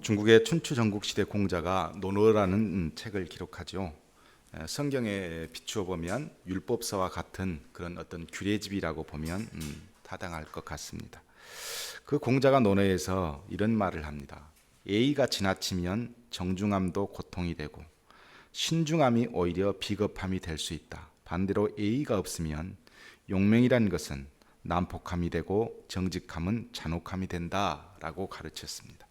중국의 춘추 전국시대 공자가 논어라는 책을 기록하죠. 성경에 비추어 보면 율법서와 같은 그런 어떤 규례집이라고 보면 타당할 것 같습니다. 그 공자가 논어에서 이런 말을 합니다. 예의가 지나치면 정중함도 고통이 되고 신중함이 오히려 비겁함이 될 수 있다. 반대로 예의가 없으면 용맹이라는 것은 난폭함이 되고 정직함은 잔혹함이 된다라고 가르쳤습니다.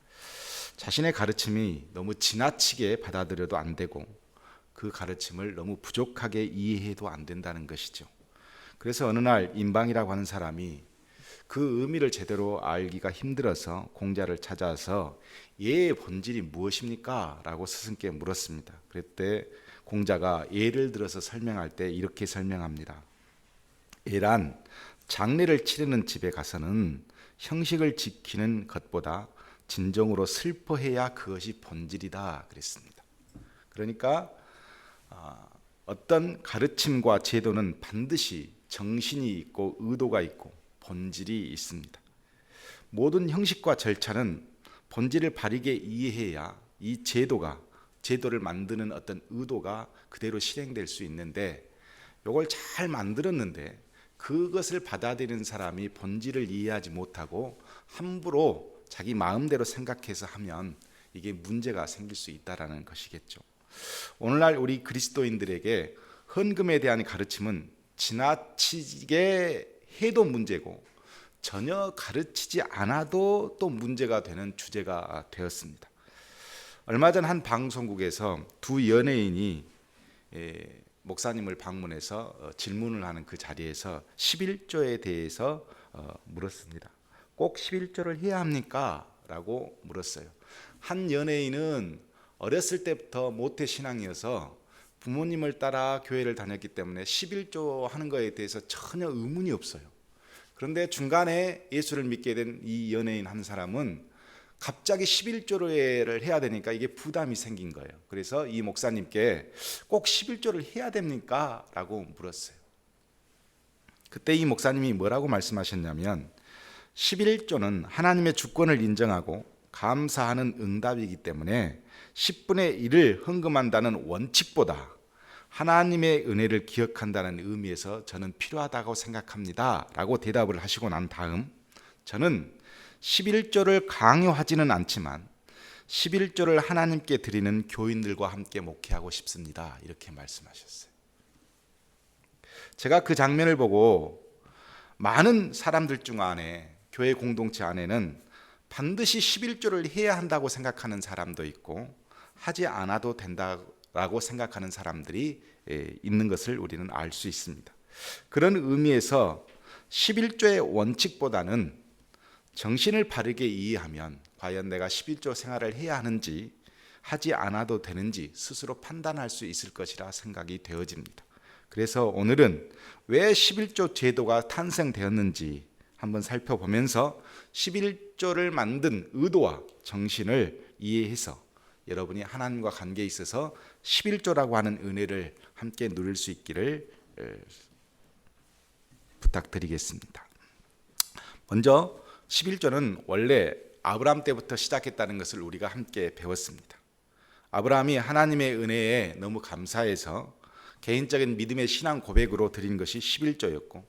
자신의 가르침이 너무 지나치게 받아들여도 안 되고 그 가르침을 너무 부족하게 이해해도 안 된다는 것이죠. 그래서 어느 날 임방이라고 하는 사람이 그 의미를 제대로 알기가 힘들어서 공자를 찾아서 예의 본질이 무엇입니까? 라고 스승께 물었습니다. 그때 공자가 예를 들어서 설명할 때 이렇게 설명합니다. 예란 장례를 치르는 집에 가서는 형식을 지키는 것보다 진정으로 슬퍼해야 그것이 본질이다 그랬습니다. 그러니까 어떤 가르침과 제도는 반드시 정신이 있고 의도가 있고 본질이 있습니다. 모든 형식과 절차는 본질을 바르게 이해해야 이 제도를 만드는 어떤 의도가 그대로 실행될 수 있는데, 이걸 잘 만들었는데 그것을 받아들이는 사람이 본질을 이해하지 못하고 함부로 자기 마음대로 생각해서 하면 이게 문제가 생길 수 있다는 것이겠죠. 오늘날 우리 그리스도인들에게 헌금에 대한 가르침은 지나치게 해도 문제고 전혀 가르치지 않아도 또 문제가 되는 주제가 되었습니다. 얼마 전 한 방송국에서 두 연예인이 목사님을 방문해서 질문을 하는 그 자리에서 11조에 대해서 물었습니다. 꼭 11조를 해야 합니까? 라고 물었어요. 한 연예인은 어렸을 때부터 모태신앙이어서 부모님을 따라 교회를 다녔기 때문에 11조 하는 거에 대해서 전혀 의문이 없어요. 그런데 중간에 예수를 믿게 된 이 연예인 한 사람은 갑자기 11조를 해야 되니까 이게 부담이 생긴 거예요. 그래서 이 목사님께 꼭 11조를 해야 됩니까? 라고 물었어요. 그때 이 목사님이 뭐라고 말씀하셨냐면 11조는 하나님의 주권을 인정하고 감사하는 응답이기 때문에 10분의 1을 헌금한다는 원칙보다 하나님의 은혜를 기억한다는 의미에서 저는 필요하다고 생각합니다 라고 대답을 하시고 난 다음, 저는 11조를 강요하지는 않지만 11조를 하나님께 드리는 교인들과 함께 목회하고 싶습니다, 이렇게 말씀하셨어요. 제가 그 장면을 보고 많은 사람들 중 안에, 교회 공동체 안에는 반드시 11조를 해야 한다고 생각하는 사람도 있고 하지 않아도 된다라고 생각하는 사람들이 있는 것을 우리는 알 수 있습니다. 그런 의미에서 11조의 원칙보다는 정신을 바르게 이해하면 과연 내가 11조 생활을 해야 하는지 하지 않아도 되는지 스스로 판단할 수 있을 것이라 생각이 되어집니다. 그래서 오늘은 왜 11조 제도가 탄생되었는지 한번 살펴보면서 11조를 만든 의도와 정신을 이해해서 여러분이 하나님과 관계에 있어서 11조라고 하는 은혜를 함께 누릴 수 있기를 부탁드리겠습니다. 먼저 11조는 원래 아브라함 때부터 시작했다는 것을 우리가 함께 배웠습니다. 아브라함이 하나님의 은혜에 너무 감사해서 개인적인 믿음의 신앙 고백으로 드린 것이 11조였고,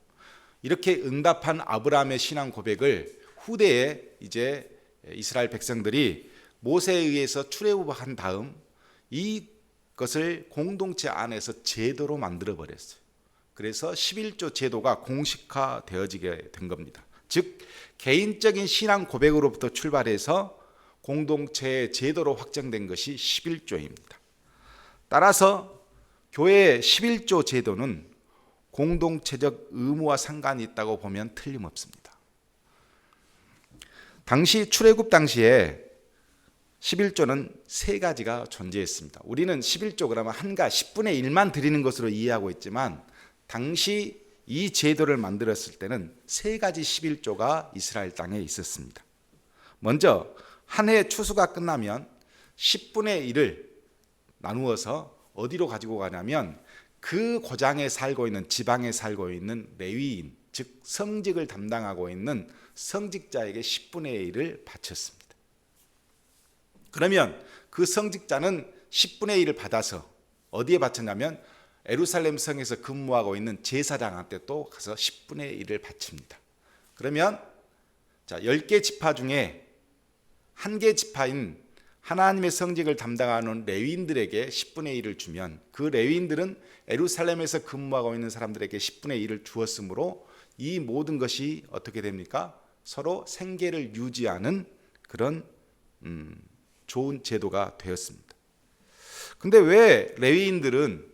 이렇게 응답한 아브라함의 신앙 고백을 후대에 이제 이스라엘 백성들이 모세에 의해서 출애굽한 다음 이것을 공동체 안에서 제도로 만들어 버렸어요. 그래서 11조 제도가 공식화되어지게 된 겁니다. 즉 개인적인 신앙 고백으로부터 출발해서 공동체의 제도로 확정된 것이 11조입니다. 따라서 교회의 11조 제도는 공동체적 의무와 상관이 있다고 보면 틀림없습니다. 당시 출애굽 당시에 11조는 세 가지가 존재했습니다. 우리는 11조 그러면 한가 10분의 1만 드리는 것으로 이해하고 있지만 당시 이 제도를 만들었을 때는 세 가지 11조가 이스라엘 땅에 있었습니다. 먼저 한 해 추수가 끝나면 10분의 1을 나누어서 어디로 가지고 가냐면 그 고장에 살고 있는, 지방에 살고 있는 레위인, 즉 성직을 담당하고 있는 성직자에게 10분의 1을 바쳤습니다. 그러면 그 성직자는 10분의 1을 받아서 어디에 바쳤냐면 예루살렘 성에서 근무하고 있는 제사장한테 또 가서 10분의 1을 바칩니다. 그러면 자, 10개 지파 중에 한 개 지파인 하나님의 성직을 담당하는 레위인들에게 10분의 1을 주면 그 레위인들은 예루살렘에서 근무하고 있는 사람들에게 10분의 1을 주었으므로 이 모든 것이 어떻게 됩니까? 서로 생계를 유지하는 그런 좋은 제도가 되었습니다. 근데 왜 레위인들은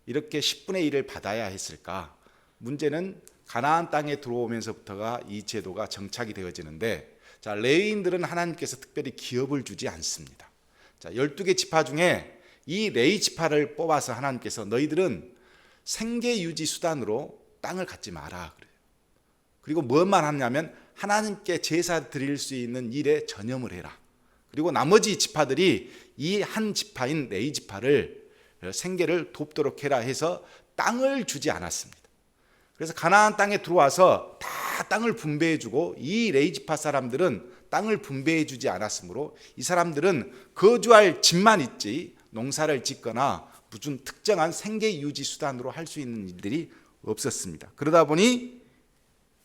이렇게 10분의 1을 받아야 했을까? 문제는 가나안 땅에 들어오면서부터가 이 제도가 정착이 되어지는데, 자, 레위인들은 하나님께서 특별히 기업을 주지 않습니다. 자, 12개 지파 중에 이 레위 지파를 뽑아서 하나님께서 너희들은 생계 유지 수단으로 땅을 갖지 마라 그래요. 그리고 무엇만 하냐면 하나님께 제사 드릴 수 있는 일에 전념을 해라. 그리고 나머지 지파들이 이 한 지파인 레위 지파를 생계를 돕도록 해라 해서 땅을 주지 않았습니다. 그래서 가나안 땅에 들어와서 다 땅을 분배해주고 이 레위 지파 사람들은 땅을 분배해주지 않았으므로 이 사람들은 거주할 집만 있지 농사를 짓거나 무슨 특정한 생계 유지 수단으로 할 수 있는 일들이 없었습니다. 그러다 보니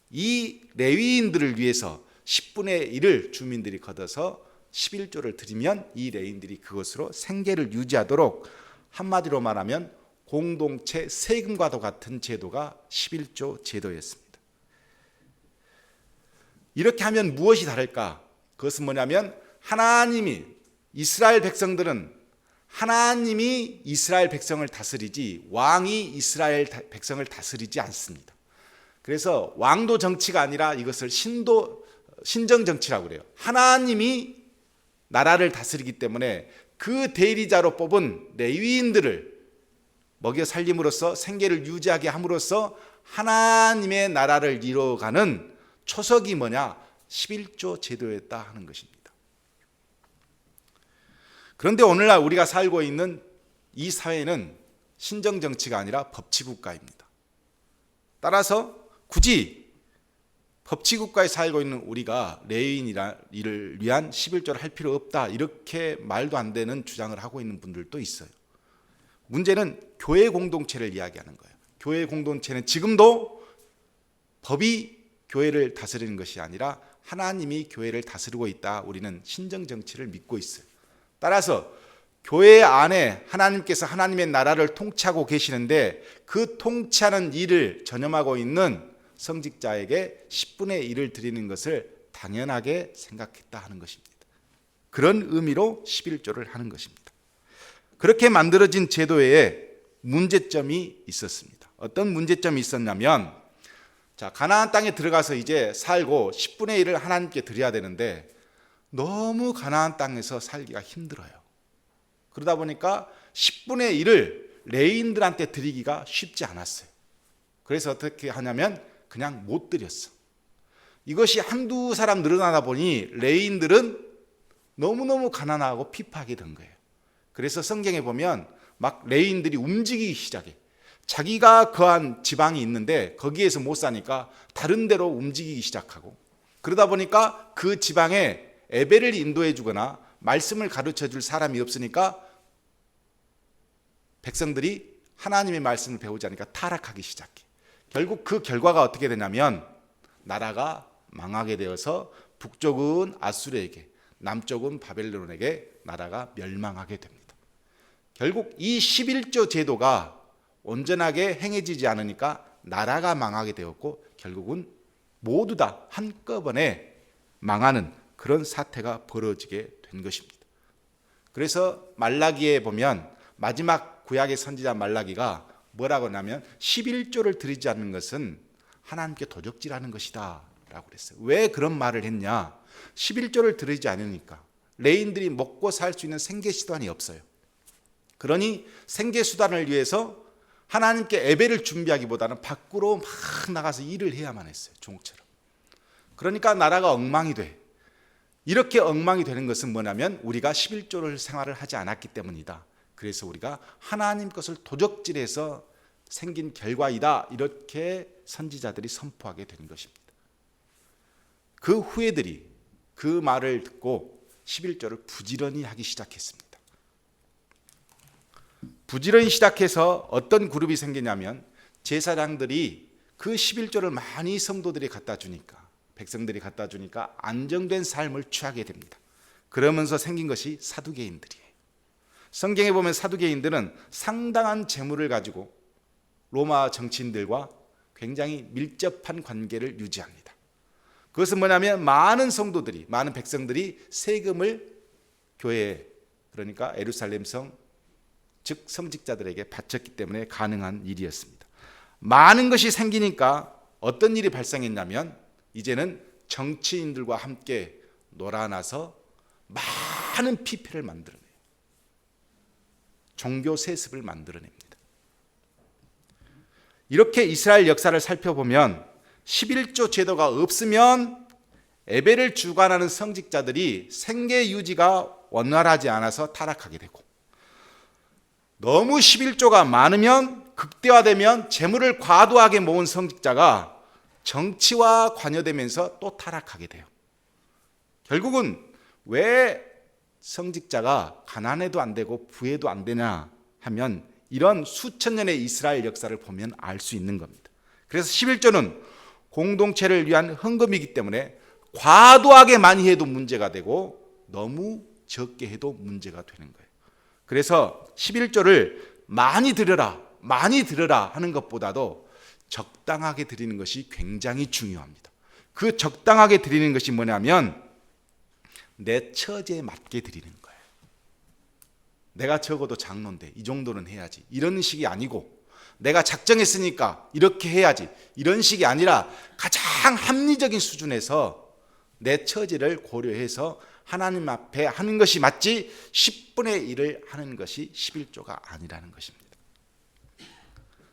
이 레위인들을 위해서 10분의 1을 주민들이 걷어서 11조를 드리면 이 레위인들이 그것으로 생계를 유지하도록, 한마디로 말하면 공동체 세금과도 같은 제도가 11조 제도였습니다. 이렇게 하면 무엇이 다를까? 그것은 뭐냐면 하나님이 이스라엘 백성들은 하나님이 이스라엘 백성을 다스리지 왕이 이스라엘 백성을 다스리지 않습니다. 그래서 왕도 정치가 아니라 이것을 신정 정치라고 그래요. 하나님이 나라를 다스리기 때문에 그 대리자로 뽑은 레위인들을 먹여 살림으로써 생계를 유지하게 함으로써 하나님의 나라를 이루어가는 초석이 뭐냐? 11조 제도였다 하는 것입니다. 그런데 오늘날 우리가 살고 있는 이 사회는 신정정치가 아니라 법치국가입니다. 따라서 굳이 법치국가에 살고 있는 우리가 레위인을 위한 11조를 할 필요 없다, 이렇게 말도 안 되는 주장을 하고 있는 분들도 있어요. 문제는 교회 공동체를 이야기하는 거예요. 교회 공동체는 지금도 법이 교회를 다스리는 것이 아니라 하나님이 교회를 다스리고 있다. 우리는 신정 정치를 믿고 있어요. 따라서 교회 안에 하나님께서 하나님의 나라를 통치하고 계시는데 그 통치하는 일을 전념하고 있는 성직자에게 10분의 1을 드리는 것을 당연하게 생각했다 하는 것입니다. 그런 의미로 11조를 하는 것입니다. 그렇게 만들어진 제도에 문제점이 있었습니다. 어떤 문제점이 있었냐면, 자, 가나안 땅에 들어가서 이제 살고 10분의 1을 하나님께 드려야 되는데 너무 가나안 땅에서 살기가 힘들어요. 그러다 보니까 10분의 1을 레위인들한테 드리기가 쉽지 않았어요. 그래서 어떻게 하냐면 그냥 못 드렸어. 이것이 한두 사람 늘어나다 보니 레위인들은 너무너무 가난하고 피폐하게 된 거예요. 그래서 성경에 보면 막 레위인들이 움직이기 시작해. 자기가 거한 지방이 있는데 거기에서 못 사니까 다른 데로 움직이기 시작하고, 그러다 보니까 그 지방에 예배를 인도해 주거나 말씀을 가르쳐 줄 사람이 없으니까 백성들이 하나님의 말씀을 배우지 않으니까 타락하기 시작해. 결국 그 결과가 어떻게 되냐면 나라가 망하게 되어서 북쪽은 아수르에게, 남쪽은 바벨론에게 나라가 멸망하게 됩니다. 결국 이 11조 제도가 온전하게 행해지지 않으니까 나라가 망하게 되었고 결국은 모두 다 한꺼번에 망하는 그런 사태가 벌어지게 된 것입니다. 그래서 말라기에 보면 마지막 구약의 선지자 말라기가 뭐라고 하냐면 11조를 드리지 않는 것은 하나님께 도적질하는 것이다 라고 그랬어요. 왜 그런 말을 했냐? 11조를 드리지 않으니까 레인들이 먹고 살 수 있는 생계수단이 없어요. 그러니 생계수단을 위해서 하나님께 예배를 준비하기보다는 밖으로 막 나가서 일을 해야만 했어요. 종처럼. 그러니까 나라가 엉망이 돼. 이렇게 엉망이 되는 것은 뭐냐면 우리가 11조를 생활을 하지 않았기 때문이다. 그래서 우리가 하나님 것을 도적질해서 생긴 결과이다. 이렇게 선지자들이 선포하게 된 것입니다. 그 후예들이 그 말을 듣고 11조를 부지런히 하기 시작했습니다. 부지런히 시작해서 어떤 그룹이 생기냐면 제사장들이 그 11조를 많이 성도들이 갖다 주니까, 백성들이 갖다 주니까 안정된 삶을 취하게 됩니다. 그러면서 생긴 것이 사두개인들이에요. 성경에 보면 사두개인들은 상당한 재물을 가지고 로마 정치인들과 굉장히 밀접한 관계를 유지합니다. 그것은 뭐냐면 많은 성도들이, 많은 백성들이 세금을 교회에, 그러니까 예루살렘 성, 즉 성직자들에게 바쳤기 때문에 가능한 일이었습니다. 많은 것이 생기니까 어떤 일이 발생했냐면 이제는 정치인들과 함께 놀아나서 많은 피폐를 만들어내요. 종교 세습을 만들어냅니다. 이렇게 이스라엘 역사를 살펴보면 11조 제도가 없으면 예배를 주관하는 성직자들이 생계 유지가 원활하지 않아서 타락하게 되고, 너무 11조가 많으면, 극대화되면 재물을 과도하게 모은 성직자가 정치와 관여되면서 또 타락하게 돼요. 결국은 왜 성직자가 가난해도 안 되고 부해도 안 되냐 하면 이런 수천 년의 이스라엘 역사를 보면 알 수 있는 겁니다. 그래서 11조는 공동체를 위한 헌금이기 때문에 과도하게 많이 해도 문제가 되고 너무 적게 해도 문제가 되는 거예요. 그래서 11조를 많이 드려라 하는 것보다도 적당하게 드리는 것이 굉장히 중요합니다. 그 적당하게 드리는 것이 뭐냐면 내 처지에 맞게 드리는 거예요. 내가 적어도 장로인데 이 정도는 해야지, 이런 식이 아니고, 내가 작정했으니까 이렇게 해야지, 이런 식이 아니라 가장 합리적인 수준에서 내 처지를 고려해서 하나님 앞에 하는 것이 맞지 10분의 1을 하는 것이 11조가 아니라는 것입니다.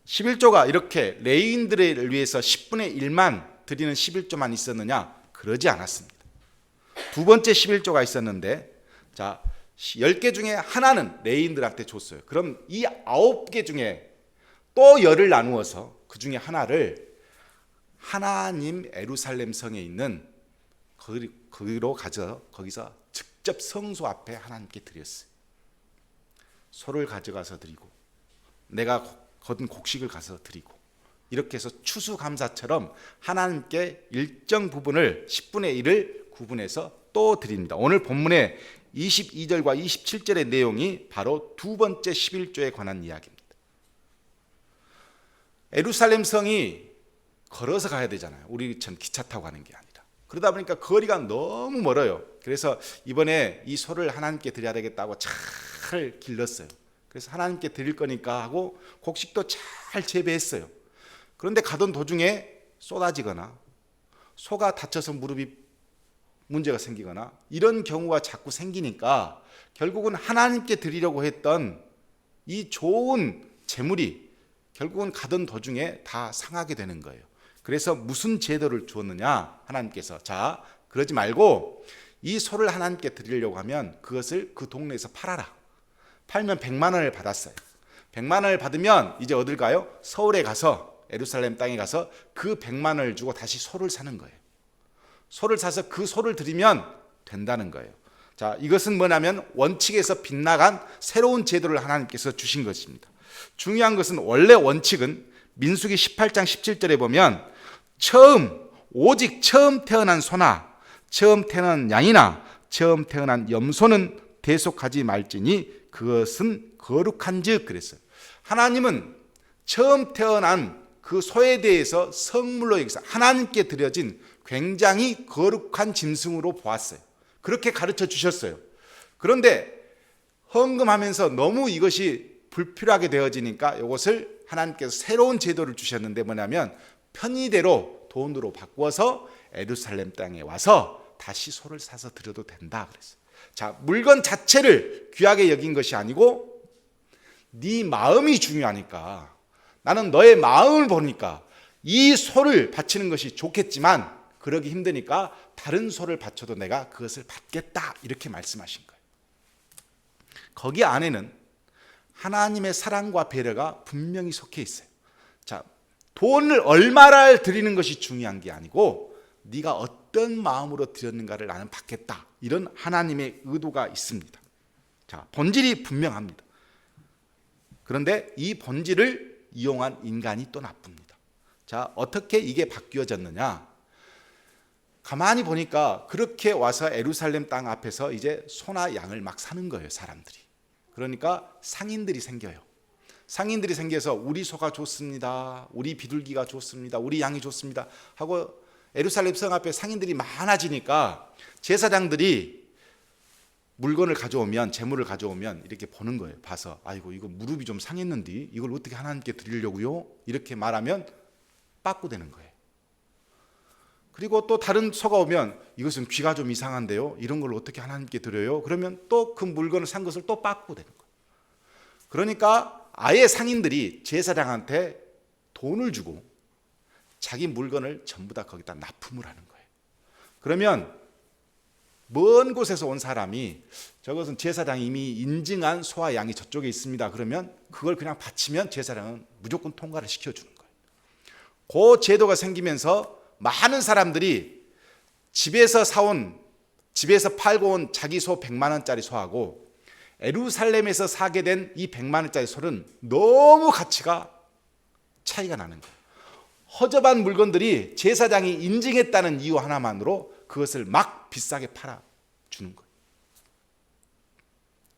11조가 이렇게 레위인들을 위해서 10분의 1만 드리는 11조만 있었느냐? 그러지 않았습니다. 두 번째 11조가 있었는데, 자, 10개 중에 하나는 레위인들한테 줬어요. 그럼 이 9개 중에 또 열을 나누어서 그 중에 하나를 하나님 예루살렘 성에 있는 거기로 가서 거기서 직접 성소 앞에 하나님께 드렸어요. 소를 가져가서 드리고 내가 거둔 곡식을 가서 드리고, 이렇게 해서 추수감사처럼 하나님께 일정 부분을 10분의 1을 구분해서 또 드립니다. 오늘 본문의 22절과 27절의 내용이 바로 두 번째 11조에 관한 이야기입니다. 예루살렘 성이 걸어서 가야 되잖아요. 우리처럼 기차 타고 가는 게 아니라. 그러다 보니까 거리가 너무 멀어요. 그래서 이번에 이 소를 하나님께 드려야 되겠다고 잘 길렀어요. 그래서 하나님께 드릴 거니까 하고 곡식도 잘 재배했어요. 그런데 가던 도중에 쏟아지거나 소가 다쳐서 무릎이 문제가 생기거나 이런 경우가 자꾸 생기니까 결국은 하나님께 드리려고 했던 이 좋은 재물이 결국은 가던 도중에 다 상하게 되는 거예요. 그래서 무슨 제도를 주었느냐? 하나님께서, 자, 그러지 말고 이 소를 하나님께 드리려고 하면 그것을 그 동네에서 팔아라. 팔면 100만 원을 받았어요. 100만 원을 받으면 이제 어딜 가요? 서울에 가서, 예루살렘 땅에 가서 그 100만 원을 주고 다시 소를 사는 거예요. 소를 사서 그 소를 드리면 된다는 거예요. 자, 이것은 뭐냐면 원칙에서 빗나간 새로운 제도를 하나님께서 주신 것입니다. 중요한 것은 원래 원칙은 민수기 18장 17절에 보면 오직 처음 태어난 소나 처음 태어난 양이나 처음 태어난 염소는 대속하지 말지니 그것은 거룩한즉 그랬어요. 하나님은 처음 태어난 그 소에 대해서 성물로 여기서 하나님께 드려진 굉장히 거룩한 짐승으로 보았어요. 그렇게 가르쳐 주셨어요. 그런데 헌금하면서 너무 이것이 불필요하게 되어지니까 이것을 하나님께서 새로운 제도를 주셨는데 뭐냐면 편의대로 돈으로 바꾸어서 예루살렘 땅에 와서 다시 소를 사서 드려도 된다 그랬어요. 자, 물건 자체를 귀하게 여긴 것이 아니고 네 마음이 중요하니까, 나는 너의 마음을 보니까 이 소를 바치는 것이 좋겠지만 그러기 힘드니까 다른 소를 바쳐도 내가 그것을 받겠다, 이렇게 말씀하신 거예요. 거기 안에는 하나님의 사랑과 배려가 분명히 속해 있어요. 자, 돈을 얼마를 드리는 것이 중요한 게 아니고 네가 어떤 마음으로 드렸는가를 나는 받겠다, 이런 하나님의 의도가 있습니다. 자, 본질이 분명합니다. 그런데 이 본질을 이용한 인간이 또 나쁩니다. 자, 어떻게 이게 바뀌어졌느냐? 가만히 보니까 그렇게 와서 예루살렘 땅 앞에서 이제 소나 양을 막 사는 거예요, 사람들이. 그러니까 상인들이 생겨요. 상인들이 생겨서 우리 소가 좋습니다, 우리 비둘기가 좋습니다, 우리 양이 좋습니다 하고 예루살렘 성 앞에 상인들이 많아지니까 제사장들이 물건을 가져오면, 재물을 가져오면 이렇게 보는 거예요. 봐서 아이고 이거 무릎이 좀 상했는데 이걸 어떻게 하나님께 드리려고요? 이렇게 말하면 빠꾸되는 거예요. 그리고 또 다른 소가 오면 이것은 귀가 좀 이상한데요, 이런 걸 어떻게 하나님께 드려요? 그러면 또 그 물건을 산 것을 또 빠꾸되는 거예요. 그러니까 아예 상인들이 제사장한테 돈을 주고 자기 물건을 전부 다 거기다 납품을 하는 거예요. 그러면 먼 곳에서 온 사람이 저것은 제사장이 이미 인증한 소와 양이 저쪽에 있습니다, 그러면 그걸 그냥 바치면 제사장은 무조건 통과를 시켜주는 거예요. 그 제도가 생기면서 많은 사람들이 집에서 팔고 온 자기 소 100만 원짜리 소하고 예루살렘에서 사게 된 이 100만 원짜리 소는 너무 가치가 차이가 나는 거예요. 허접한 물건들이 제사장이 인증했다는 이유 하나만으로 그것을 막 비싸게 팔아주는 거예요.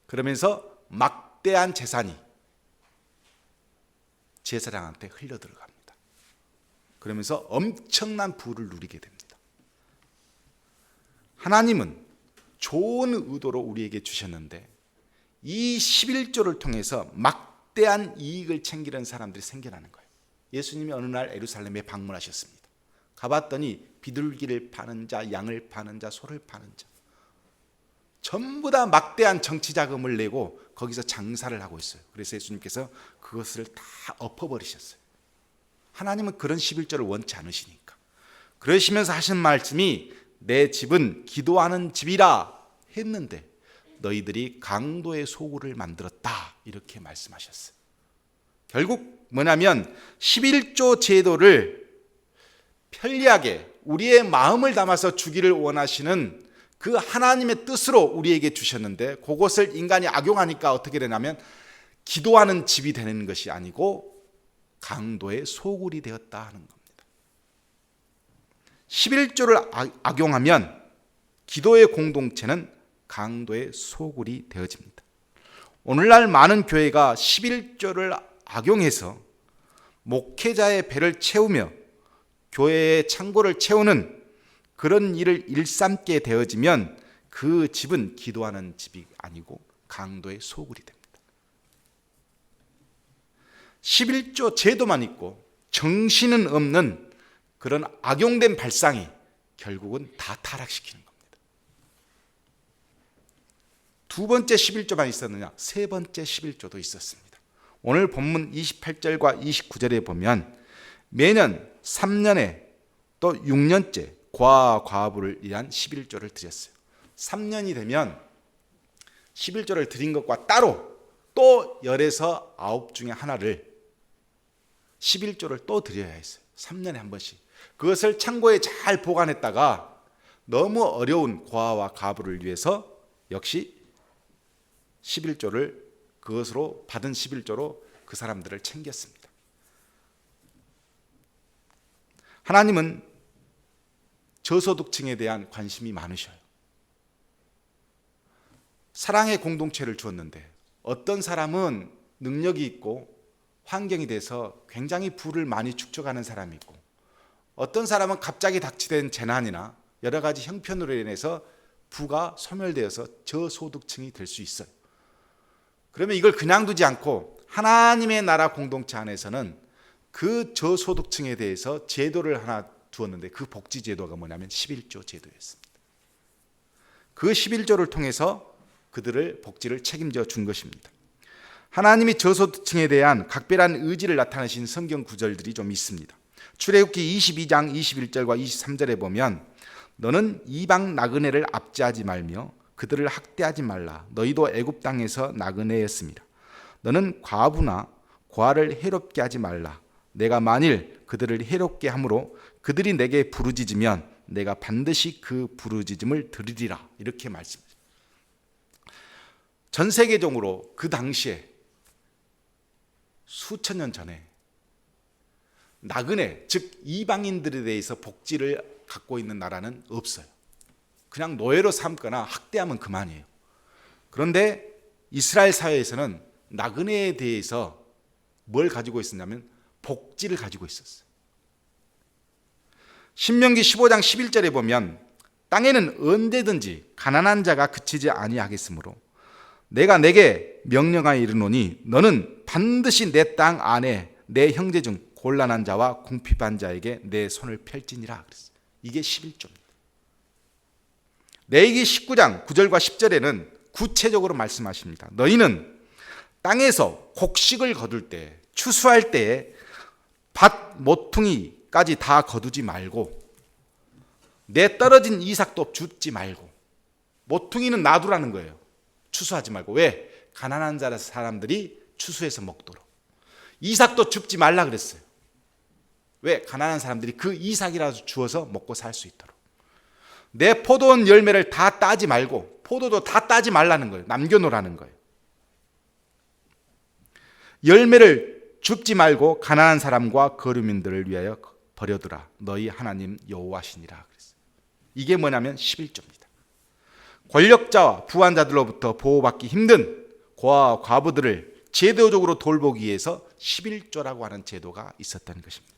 그러면서 막대한 재산이 제사장한테 흘러들어갑니다. 그러면서 엄청난 부를 누리게 됩니다. 하나님은 좋은 의도로 우리에게 주셨는데 이 11조를 통해서 막대한 이익을 챙기는 사람들이 생겨나는 거예요. 예수님이 어느 날 예루살렘에 방문하셨습니다. 가봤더니 비둘기를 파는 자, 양을 파는 자, 소를 파는 자, 전부 다 막대한 정치 자금을 내고 거기서 장사를 하고 있어요. 그래서 예수님께서 그것을 다 엎어버리셨어요. 하나님은 그런 11조를 원치 않으시니까. 그러시면서 하신 말씀이 내 집은 기도하는 집이라 했는데 너희들이 강도의 소굴을 만들었다, 이렇게 말씀하셨어요. 결국 뭐냐면 11조 제도를 편리하게 우리의 마음을 담아서 주기를 원하시는 그 하나님의 뜻으로 우리에게 주셨는데 그것을 인간이 악용하니까 어떻게 되냐면 기도하는 집이 되는 것이 아니고 강도의 소굴이 되었다 하는 겁니다. 11조를 악용하면 기도의 공동체는 강도의 소굴이 되어집니다. 오늘날 많은 교회가 11조를 악용해서 목회자의 배를 채우며 교회의 창고를 채우는 그런 일을 일삼게 되어지면 그 집은 기도하는 집이 아니고 강도의 소굴이 됩니다. 11조 제도만 있고 정신은 없는 그런 악용된 발상이 결국은 다 타락시키는 겁니다. 두 번째 11조만 있었느냐? 세 번째 11조도 있었습니다. 오늘 본문 28절과 29절에 보면 매년 3년에 또 6년째 과부를 위한 11조를 드렸어요. 3년이 되면 11조를 드린 것과 따로 또 열에서 9 중에 하나를 11조를 또 드려야 했어요. 3년에 한 번씩. 그것을 창고에 잘 보관했다가 너무 어려운 고아와 과부를 위해서 역시 11조를 그것으로 받은 11조로 그 사람들을 챙겼습니다. 하나님은 저소득층에 대한 관심이 많으셔요. 사랑의 공동체를 주었는데 어떤 사람은 능력이 있고 환경이 돼서 굉장히 부를 많이 축적하는 사람이 있고 어떤 사람은 갑자기 닥치된 재난이나 여러 가지 형편으로 인해서 부가 소멸되어서 저소득층이 될 수 있어요. 그러면 이걸 그냥 두지 않고 하나님의 나라 공동체 안에서는 그 저소득층에 대해서 제도를 하나 두었는데 그 복지 제도가 뭐냐면 11조 제도였습니다. 그 11조를 통해서 그들을 복지를 책임져 준 것입니다. 하나님이 저소득층에 대한 각별한 의지를 나타내신 성경 구절들이 좀 있습니다. 출애굽기 22장 21절과 23절에 보면 너는 이방 나그네를 압제하지 말며 그들을 학대하지 말라. 너희도 애굽 땅에서 나그네였습니다. 너는 과부나 고아를 해롭게 하지 말라. 내가 만일 그들을 해롭게 함으로 그들이 내게 부르짖으면 내가 반드시 그 부르짖음을 들으리라. 이렇게 말씀합니다. 전 세계적으로 그 당시에 수천 년 전에 나그네, 즉 이방인들에 대해서 복지를 갖고 있는 나라는 없어요. 그냥 노예로 삼거나 학대하면 그만이에요. 그런데 이스라엘 사회에서는 나그네에 대해서 뭘 가지고 있었냐면 복지를 가지고 있었어요. 신명기 15장 11절에 보면 땅에는 언제든지 가난한 자가 그치지 아니하겠으므로 내가 내게 명령하여 이르노니 너는 반드시 내 땅 안에 내 형제 중 곤란한 자와 궁핍한 자에게 내 손을 펼지니라 그랬어요. 이게 11조입니다. 레위기 19장 9절과 10절에는 구체적으로 말씀하십니다. 너희는 땅에서 곡식을 거둘 때, 추수할 때에 밭 모퉁이까지 다 거두지 말고 내 떨어진 이삭도 줍지 말고, 모퉁이는 놔두라는 거예요. 추수하지 말고. 왜? 가난한 사람들이 추수해서 먹도록. 이삭도 줍지 말라 그랬어요. 왜? 가난한 사람들이 그 이삭이라도 주어서 먹고 살 수 있도록. 내 포도원 열매를 다 따지 말고, 포도도 다 따지 말라는 거예요. 남겨놓으라는 거예요. 열매를 줍지 말고 가난한 사람과 거류민들을 위하여 버려두라. 너희 하나님 여호와시니라 그랬어요. 이게 뭐냐면 11조입니다. 권력자와 부한자들로부터 보호받기 힘든 고아와 과부들을 제도적으로 돌보기 위해서 11조라고 하는 제도가 있었다는 것입니다.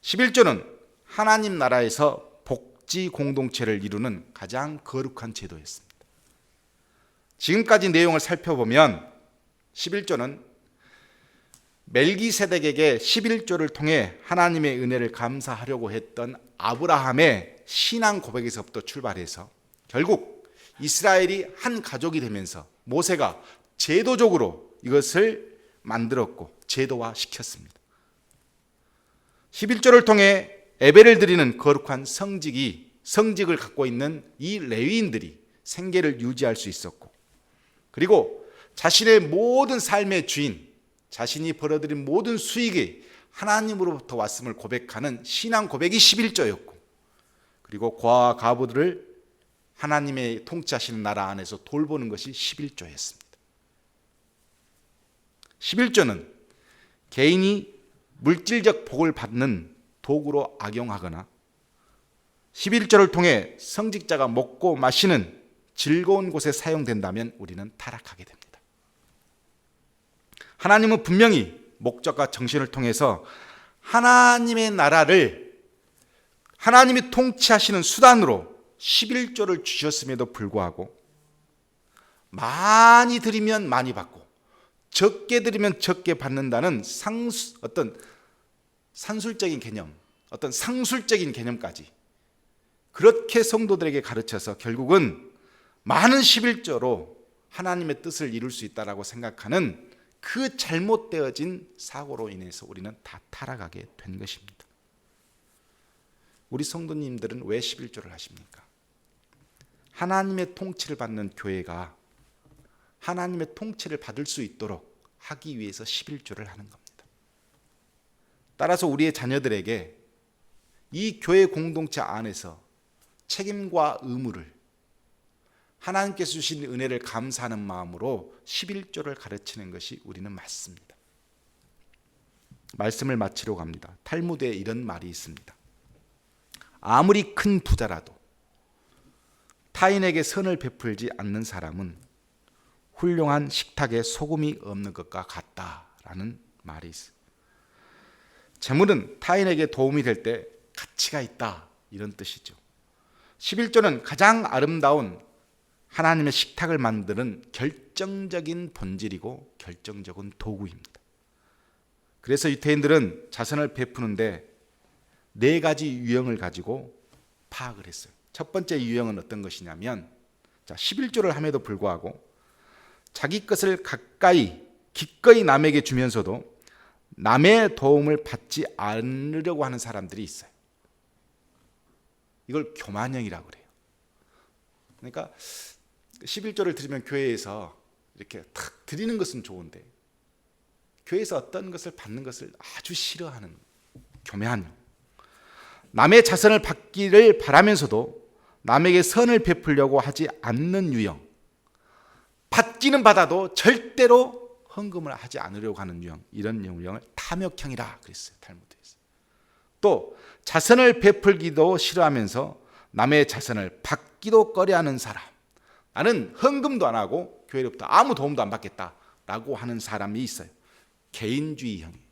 11조는 하나님 나라에서 복지 공동체를 이루는 가장 거룩한 제도였습니다. 지금까지 내용을 살펴보면 11조는 멜기세덱에게 11조를 통해 하나님의 은혜를 감사하려고 했던 아브라함의 신앙 고백에서부터 출발해서 결국 이스라엘이 한 가족이 되면서 모세가 제도적으로 이것을 만들었고 제도화시켰습니다. 11조를 통해 예배를 드리는 거룩한 성직을 갖고 있는 이 레위인들이 생계를 유지할 수 있었고, 그리고 자신의 모든 삶의 주인, 자신이 벌어들인 모든 수익이 하나님으로부터 왔음을 고백하는 신앙 고백이 11조였고, 그리고 고아와 과부들을 하나님의 통치하시는 나라 안에서 돌보는 것이 11조였습니다. 11조는 개인이 물질적 복을 받는 도구로 악용하거나 11조를 통해 성직자가 먹고 마시는 즐거운 곳에 사용된다면 우리는 타락하게 됩니다. 하나님은 분명히 목적과 정신을 통해서 하나님의 나라를 하나님이 통치하시는 수단으로 11조를 주셨음에도 불구하고 많이 드리면 많이 받고 적게 드리면 적게 받는다는 어떤 산술적인 개념, 어떤 상술적인 개념까지 그렇게 성도들에게 가르쳐서 결국은 많은 11조로 하나님의 뜻을 이룰 수 있다고 생각하는 그 잘못되어진 사고로 인해서 우리는 다 타락하게 된 것입니다. 우리 성도님들은 왜 11조를 하십니까? 하나님의 통치를 받는 교회가 하나님의 통치를 받을 수 있도록 하기 위해서 11조를 하는 겁니다. 따라서 우리의 자녀들에게 이 교회 공동체 안에서 책임과 의무를 하나님께서 주신 은혜를 감사하는 마음으로 11조를 가르치는 것이 우리는 맞습니다. 말씀을 마치러 갑니다. 탈무드에 이런 말이 있습니다. 아무리 큰 부자라도 타인에게 선을 베풀지 않는 사람은 훌륭한 식탁에 소금이 없는 것과 같다라는 말이 있어요. 재물은 타인에게 도움이 될 때 가치가 있다, 이런 뜻이죠. 11조는 가장 아름다운 하나님의 식탁을 만드는 결정적인 본질이고 결정적인 도구입니다. 그래서 유대인들은 자선을 베푸는데 4가지 유형을 가지고 파악을 했어요. 첫 번째 유형은 어떤 것이냐면 11조를 함에도 불구하고 자기 것을 기꺼이 남에게 주면서도 남의 도움을 받지 않으려고 하는 사람들이 있어요. 이걸 교만형이라고 그래요. 그러니까 11조를 드리면 교회에서 이렇게 탁 드리는 것은 좋은데 교회에서 어떤 것을 받는 것을 아주 싫어하는 교만형. 남의 자선을 받기를 바라면서도 남에게 선을 베풀려고 하지 않는 유형, 받기는 받아도 절대로 헌금을 하지 않으려고 하는 유형, 이런 유형을 탐욕형이라 그랬어요. 탈무드에서. 또 자선을 베풀기도 싫어하면서 남의 자선을 받기도 꺼려하는 사람, 나는 헌금도 안 하고 교회로부터 아무 도움도 안 받겠다라고 하는 사람이 있어요. 개인주의형이에요.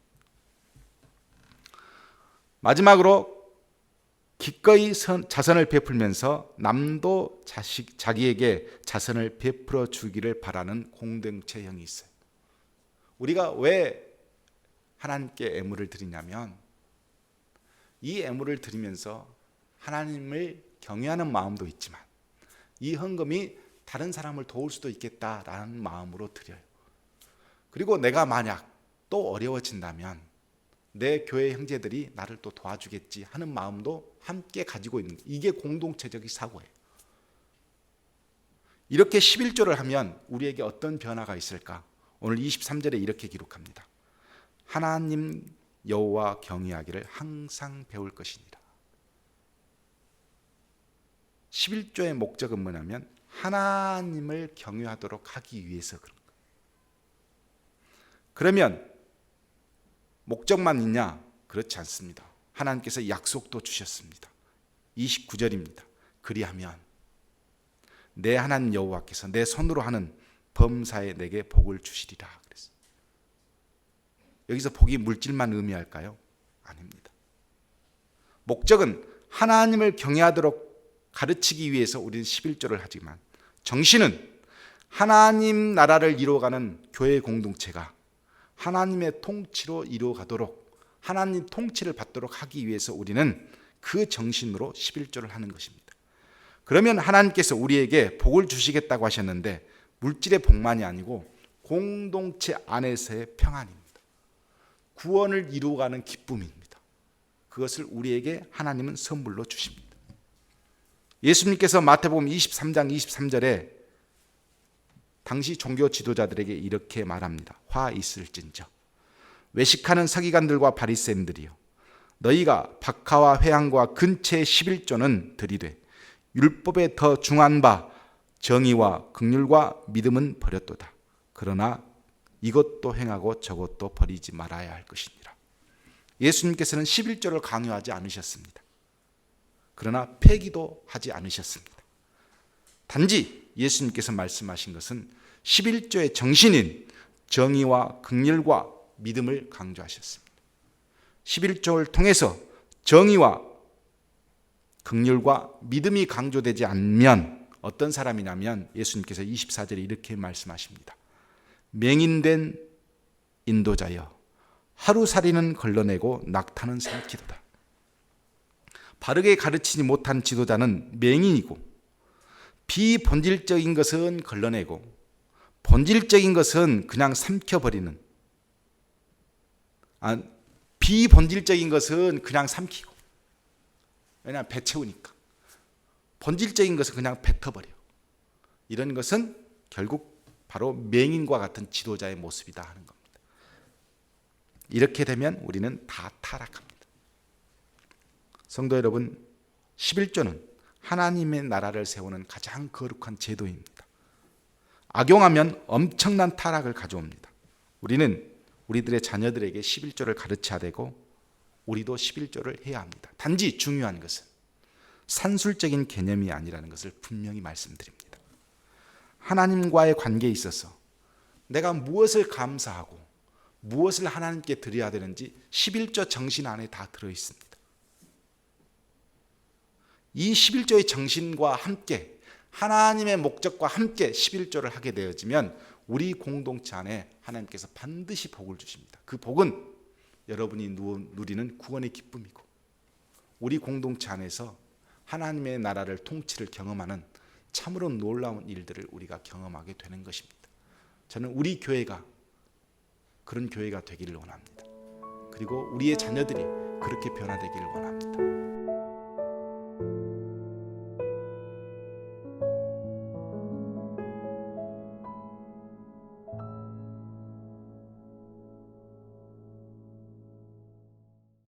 마지막으로 기꺼이 자선을 베풀면서 남도 자기에게 자선을 베풀어 주기를 바라는 공동체형이 있어요. 우리가 왜 하나님께 애물을 드리냐면 이 애물을 드리면서 하나님을 경외하는 마음도 있지만 이 헌금이 다른 사람을 도울 수도 있겠다라는 마음으로 드려요. 그리고 내가 만약 또 어려워진다면 내 교회 형제들이 나를 또 도와주겠지 하는 마음도 함께 가지고 있는, 이게 공동체적인 사고예요. 이렇게 11조를 하면 우리에게 어떤 변화가 있을까? 오늘 23절에 이렇게 기록합니다. 하나님 여호와 경외하기를 항상 배울 것이니라. 11조의 목적은 뭐냐면 하나님을 경외하도록 하기 위해서 그런 거예요. 그러면 목적만 있냐? 그렇지 않습니다. 하나님께서 약속도 주셨습니다. 29절입니다. 그리하면 내 하나님 여호와께서 내 손으로 하는 범사에 내게 복을 주시리라 그랬어요. 여기서 복이 물질만 의미할까요? 아닙니다. 목적은 하나님을 경외하도록 가르치기 위해서 우리는 11조를 하지만 정신은 하나님 나라를 이루어가는 교회 공동체가 하나님의 통치로 이루어가도록, 하나님 통치를 받도록 하기 위해서 우리는 그 정신으로 11조를 하는 것입니다. 그러면 하나님께서 우리에게 복을 주시겠다고 하셨는데 물질의 복만이 아니고 공동체 안에서의 평안입니다. 구원을 이루어가는 기쁨입니다. 그것을 우리에게 하나님은 선물로 주십니다. 예수님께서 마태복음 23장 23절에 당시 종교 지도자들에게 이렇게 말합니다. 화 있을진저 외식하는 서기관들과 바리새인들이여, 너희가 박하와 회향과 근체의 11조는 들이되 율법에 더 중한 바 정의와 긍휼과 믿음은 버렸도다. 그러나 이것도 행하고 저것도 버리지 말아야 할 것이니라. 예수님께서는 11조를 강요하지 않으셨습니다. 그러나 폐기도 하지 않으셨습니다. 단지 예수님께서 말씀하신 것은 11조의 정신인 정의와 긍휼과 믿음을 강조하셨습니다. 11조를 통해서 정의와 긍휼과 믿음이 강조되지 않으면 어떤 사람이냐면 예수님께서 24절에 이렇게 말씀하십니다. 맹인된 인도자여, 하루살이는 걸러내고 낙타는 삼키도다. 바르게 가르치지 못한 지도자는 맹인이고 비본질적인 것은 걸러내고 본질적인 것은 그냥 삼켜버리는, 비본질적인 것은 그냥 삼키고, 왜냐하면 배 채우니까. 본질적인 것은 그냥 뱉어버려. 이런 것은 결국 바로 맹인과 같은 지도자의 모습이다 하는 겁니다. 이렇게 되면 우리는 다 타락합니다. 성도 여러분, 11조는 하나님의 나라를 세우는 가장 거룩한 제도입니다. 악용하면 엄청난 타락을 가져옵니다. 우리는 우리들의 자녀들에게 11조를 가르쳐야 되고 우리도 11조를 해야 합니다. 단지 중요한 것은 산술적인 개념이 아니라는 것을 분명히 말씀드립니다. 하나님과의 관계에 있어서 내가 무엇을 감사하고 무엇을 하나님께 드려야 되는지 11조 정신 안에 다 들어있습니다. 이 11조의 정신과 함께 하나님의 목적과 함께 11조를 하게 되어지면 우리 공동체 안에 하나님께서 반드시 복을 주십니다. 그 복은 여러분이 누리는 구원의 기쁨이고 우리 공동체 안에서 하나님의 나라를 통치를 경험하는 참으로 놀라운 일들을 우리가 경험하게 되는 것입니다. 저는 우리 교회가 그런 교회가 되기를 원합니다. 그리고 우리의 자녀들이 그렇게 변화되기를 원합니다.